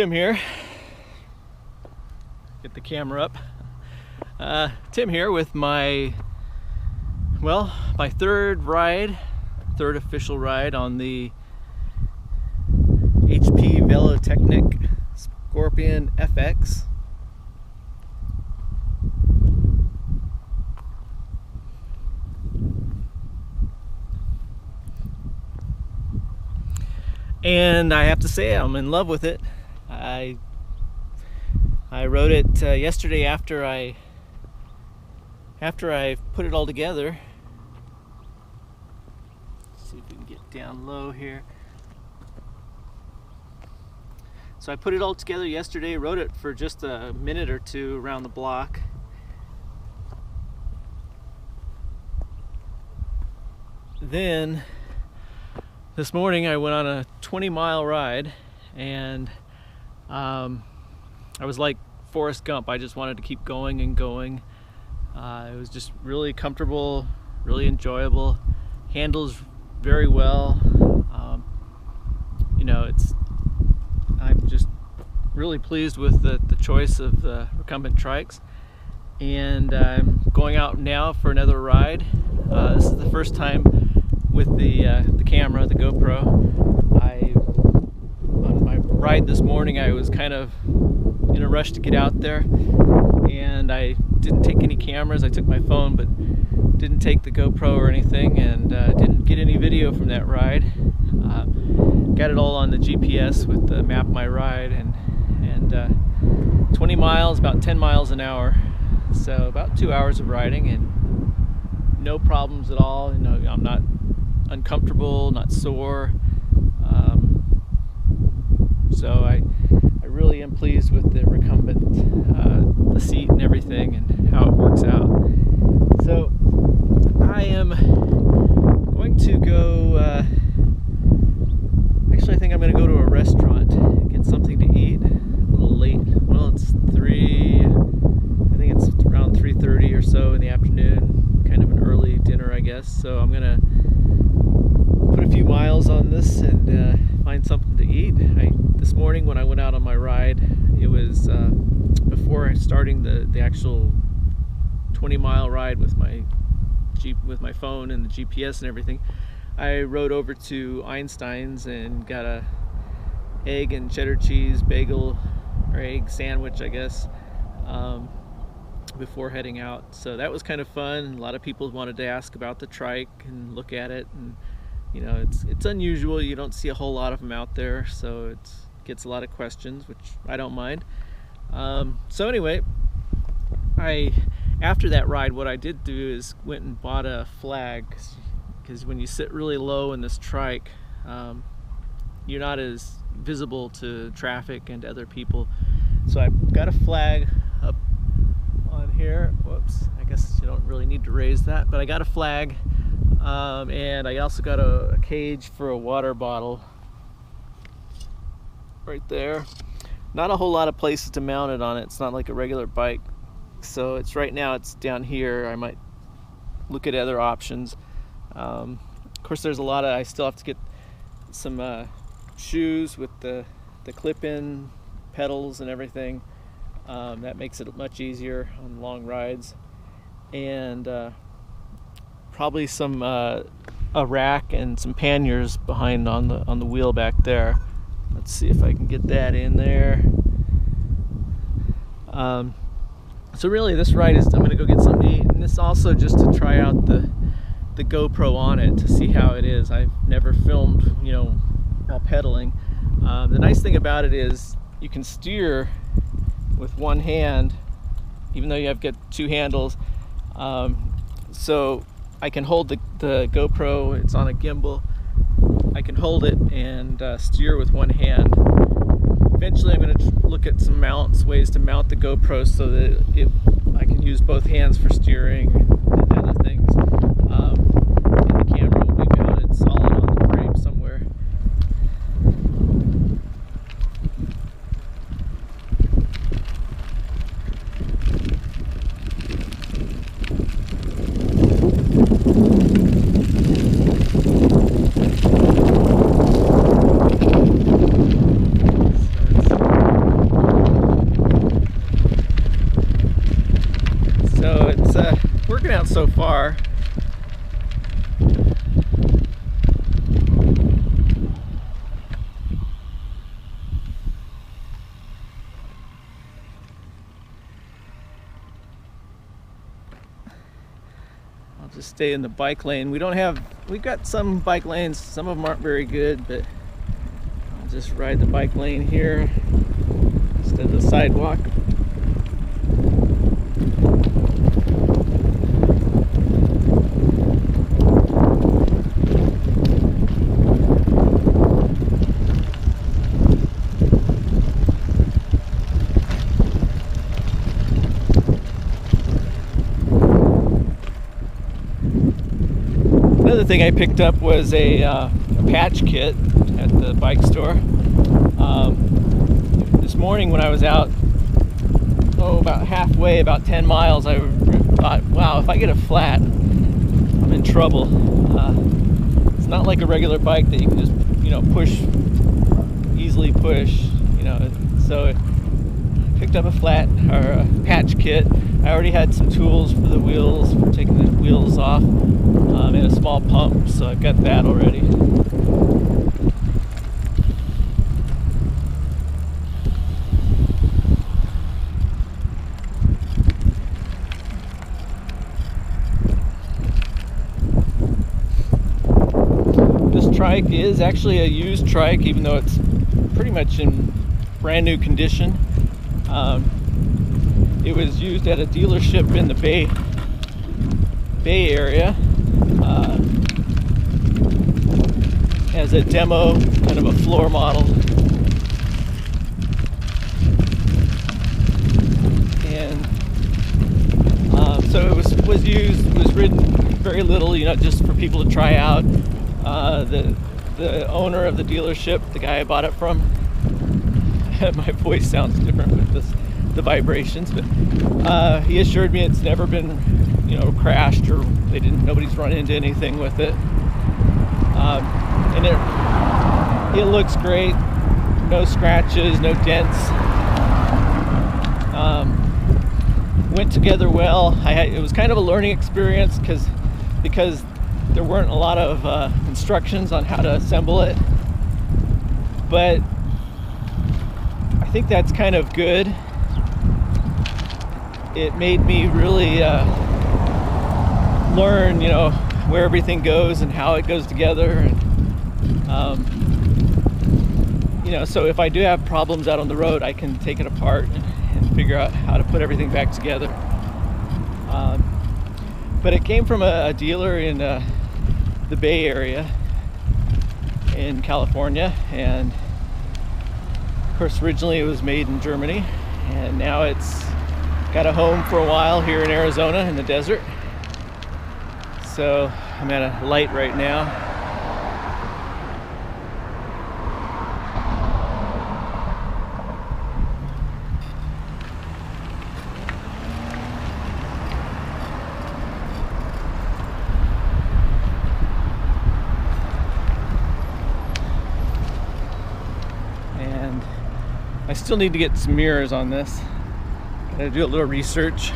Tim here. Get the camera up. Tim here with my third official ride on the HP Velotechnik Scorpion FX. And I have to say I'm in love with it. I rode it yesterday after I put it all together. Let's see if we can get down low here. So I put it all together yesterday, rode it for just a minute or two around the block. Then this morning I went on a 20-mile ride, and I was like Forrest Gump. I just wanted to keep going and going. It was just really comfortable, really enjoyable, handles very well. I'm just really pleased with the choice of the recumbent trikes, and I'm going out now for another ride. This is the first time with the camera, the GoPro. On my ride this morning, I was kind of in a rush to get out there, and I didn't take any cameras. I took my phone, but didn't take the GoPro or anything, and didn't get any video from that ride. Got it all on the GPS with the Map My Ride, and 20 miles, about 10 miles an hour, so about 2 hours of riding, and no problems at all. I'm not uncomfortable, not sore. So I really am pleased with the recumbent, the seat and everything, and how it works out. So I am going to go, actually I think I'm going to go to a restaurant and get something to eat. A little late. Well, it's 3, I think it's around 3:30 or so in the afternoon, kind of an early dinner, I guess. So I'm going to put a few miles on this and find something to eat. This morning when I went out on my ride, it was before starting the actual 20-mile ride with my phone and the GPS and everything. I rode over to Einstein's and got a egg and cheddar cheese bagel, or egg sandwich, I guess, before heading out. So that was kind of fun. A lot of people wanted to ask about the trike and look at it, and it's unusual. You don't see a whole lot of them out there, so it gets a lot of questions, which I don't mind. So anyway, after that ride, what I did do is went and bought a flag, because when you sit really low in this trike, you're not as visible to traffic and to other people. So I got a flag up on here. Whoops, I guess you don't really need to raise that, but I got a flag, and I also got a cage for a water bottle right there. Not a whole lot of places to mount it on it. It's not like a regular bike, so right now it's down here. I might look at other options. Of course, there's a lot of, I still have to get some shoes with the clip-in pedals and everything. That makes it much easier on long rides, and probably some a rack and some panniers behind on the wheel back there. Let's see if I can get that in there. So really, this ride is, I'm going to go get something to eat, and this also just to try out the GoPro on it to see how it is. I've never filmed, while pedaling. The nice thing about it is you can steer with one hand, even though you have got two handles. So I can hold the GoPro. It's on a gimbal. I can hold it and steer with one hand. Eventually I'm going to look at some ways to mount the GoPro so that I can use both hands for steering and other things. And the camera will be mounted solid on the frame somewhere. so far. I'll just stay in the bike lane. We've got some bike lanes, some of them aren't very good, but I'll just ride the bike lane here instead of the sidewalk. Another thing I picked up was a patch kit at the bike store. This morning when I was out, about halfway, about 10 miles, I thought, wow, if I get a flat, I'm in trouble. It's not like a regular bike that you can just, easily push, so I picked up a flat, or a patch kit. I already had some tools for the wheels, for taking the wheels off, and a small pump, so I've got that already. This trike is actually a used trike, even though it's pretty much in brand new condition. It was used at a dealership in the Bay Area as a demo, kind of a floor model. And so it was used, it was ridden very little, just for people to try out. The owner of the dealership, the guy I bought it from, my voice sounds different with the vibrations, but he assured me it's never been, crashed, or nobody's run into anything with it. And it looks great. No scratches, no dents. Went together well. It was kind of a learning experience because there weren't a lot of instructions on how to assemble it, but I think that's kind of good. It made me really learn, where everything goes and how it goes together, and so if I do have problems out on the road, I can take it apart and figure out how to put everything back together. But it came from a dealer in the Bay Area in California, and of course originally it was made in Germany, and now it's got a home for a while here in Arizona in the desert. So I'm at a light right now. And I still need to get some mirrors on this. Gotta do a little research.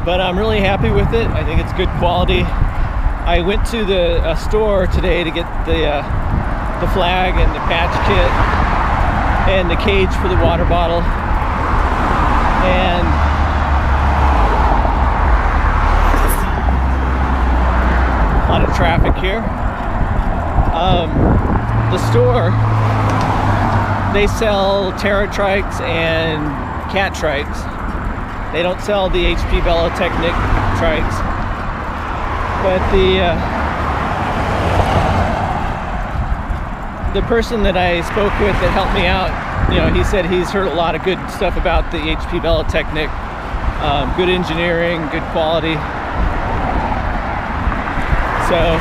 But I'm really happy with it. I think it's good quality. I went to the store today to get the flag and the patch kit and the cage for the water bottle. And a lot of traffic here. The store, they sell Terra trikes and cat trikes. They don't sell the HP Velotechnik trikes, but the person that I spoke with that helped me out, he said he's heard a lot of good stuff about the HP Velotechnik, good engineering, good quality. So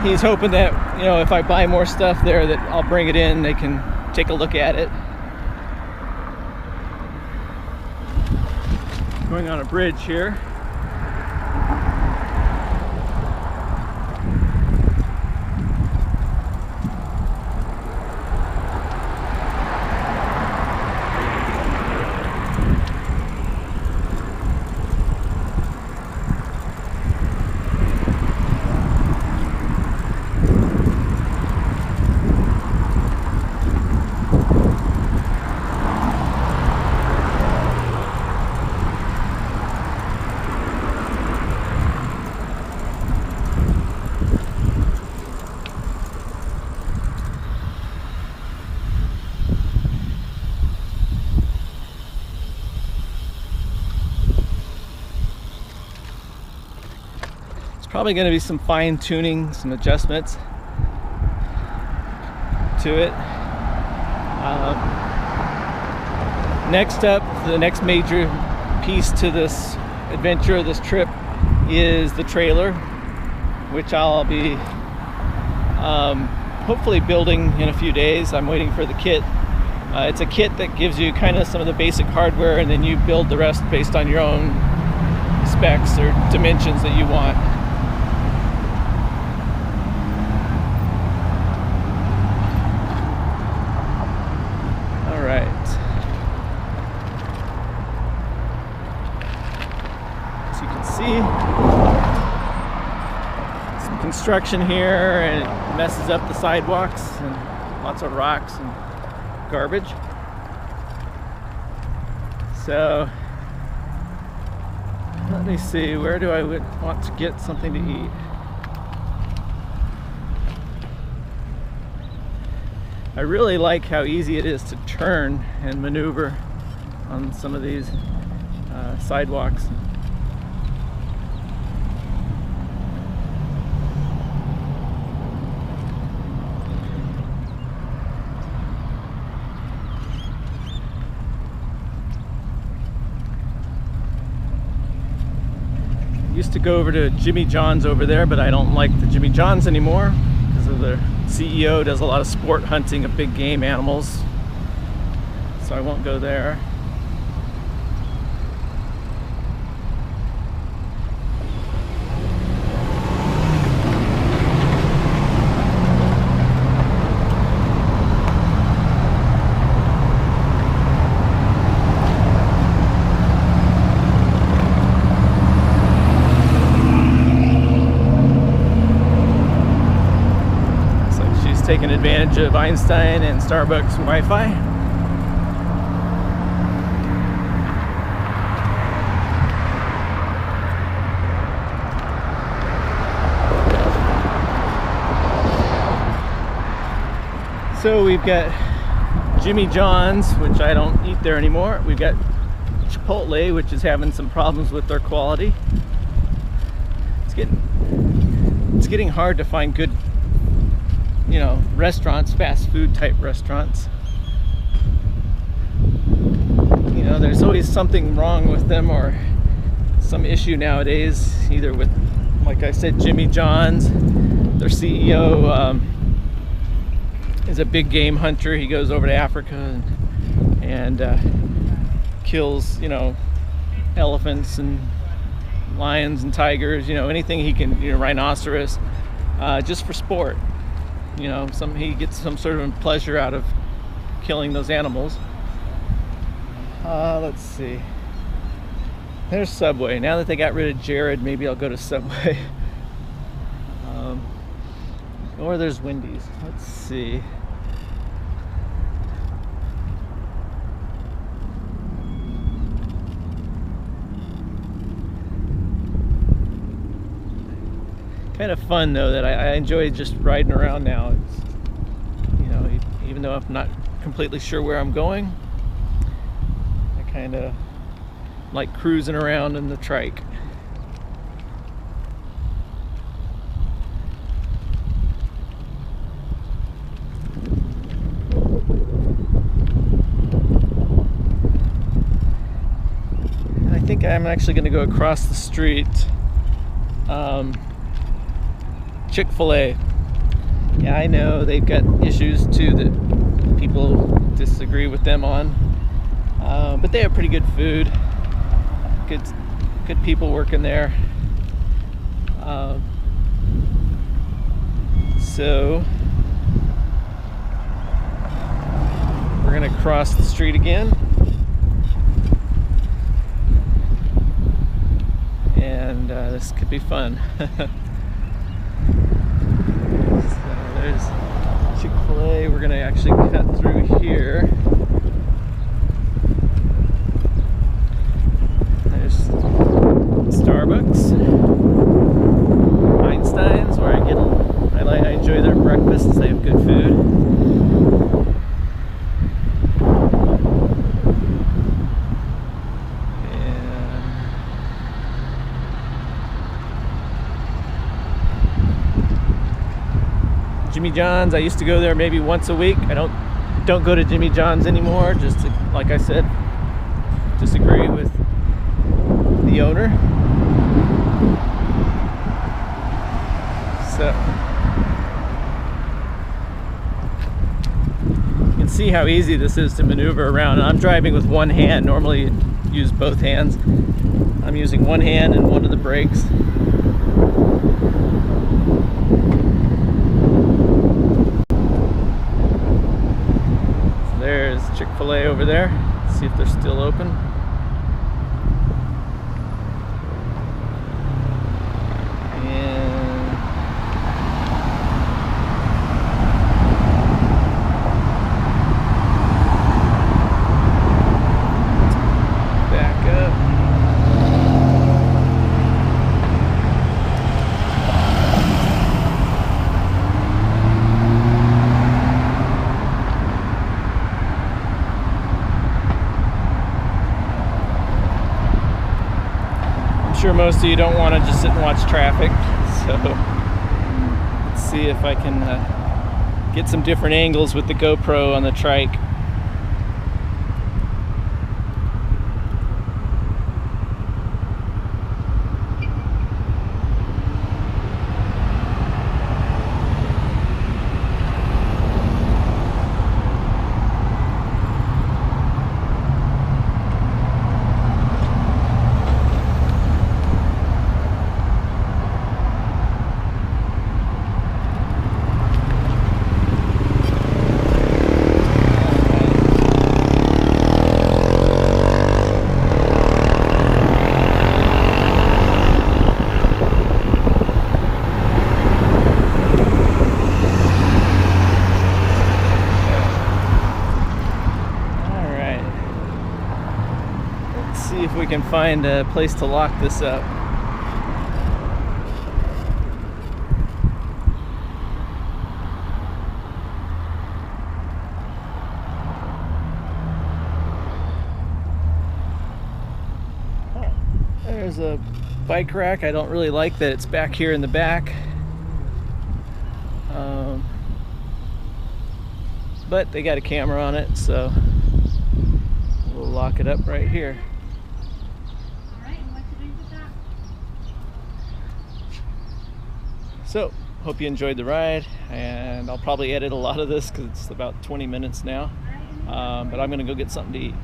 he's hoping that, if I buy more stuff there, that I'll bring it in, they can take a look at it. Going on a bridge here. Probably going to be some fine tuning, some adjustments to it. Next up, the next major piece to this adventure, this trip, is the trailer, which I'll be hopefully building in a few days. I'm waiting for the kit. It's a kit that gives you kind of some of the basic hardware, and then you build the rest based on your own specs or dimensions that you want. All right. As you can see, some construction here, and it messes up the sidewalks and lots of rocks and garbage. So let me see, where do I want to get something to eat? I really like how easy it is to turn and maneuver on some of these sidewalks. Used to go over to Jimmy John's over there, but I don't like the Jimmy John's anymore because of the CEO does a lot of sport hunting of big game animals, so I won't go there. Taking advantage of Einstein and Starbucks Wi-Fi. So we've got Jimmy John's, which I don't eat there anymore. We've got Chipotle, which is having some problems with their quality. It's getting hard to find good, you know, restaurants, fast food type restaurants. You know, there's always something wrong with them or some issue nowadays, either with, like I said, Jimmy John's. Their CEO is a big game hunter. He goes over to Africa and kills, you know, elephants and lions and tigers, you know, anything he can, you know, rhinoceros, just for sport. You know, he gets some sort of pleasure out of killing those animals. Let's see. There's Subway. Now that they got rid of Jared, maybe I'll go to Subway. Or there's Wendy's. Let's see. Kind of fun though that I enjoy just riding around now. It's, you know, even though I'm not completely sure where I'm going, I kind of like cruising around in the trike. I think I'm actually going to go across the street. Chick-fil-A. Yeah, I know they've got issues too that people disagree with them on, but they have pretty good food, good people working there. So we're gonna cross the street again, and this could be fun. There's Chick-fil-A. We're gonna actually cut through here. There's Starbucks, Einstein's, where I enjoy their breakfasts. They have good food. Jimmy John's. I used to go there maybe once a week. I don't go to Jimmy John's anymore. Just to, like I said, disagree with the owner. So you can see how easy this is to maneuver around. I'm driving with one hand. Normally you use both hands. I'm using one hand and one of the brakes. So there's Chick-fil-A over there. Let's see if they're still open. Sure most of you don't want to just sit and watch traffic, so let's see if I can get some different angles with the GoPro on the trike. See if we can find a place to lock this up. There's a bike rack. I don't really like that it's back here in the back. But they got a camera on it, so we'll lock it up right here. So, hope you enjoyed the ride, and I'll probably edit a lot of this because it's about 20 minutes now, but I'm going to go get something to eat.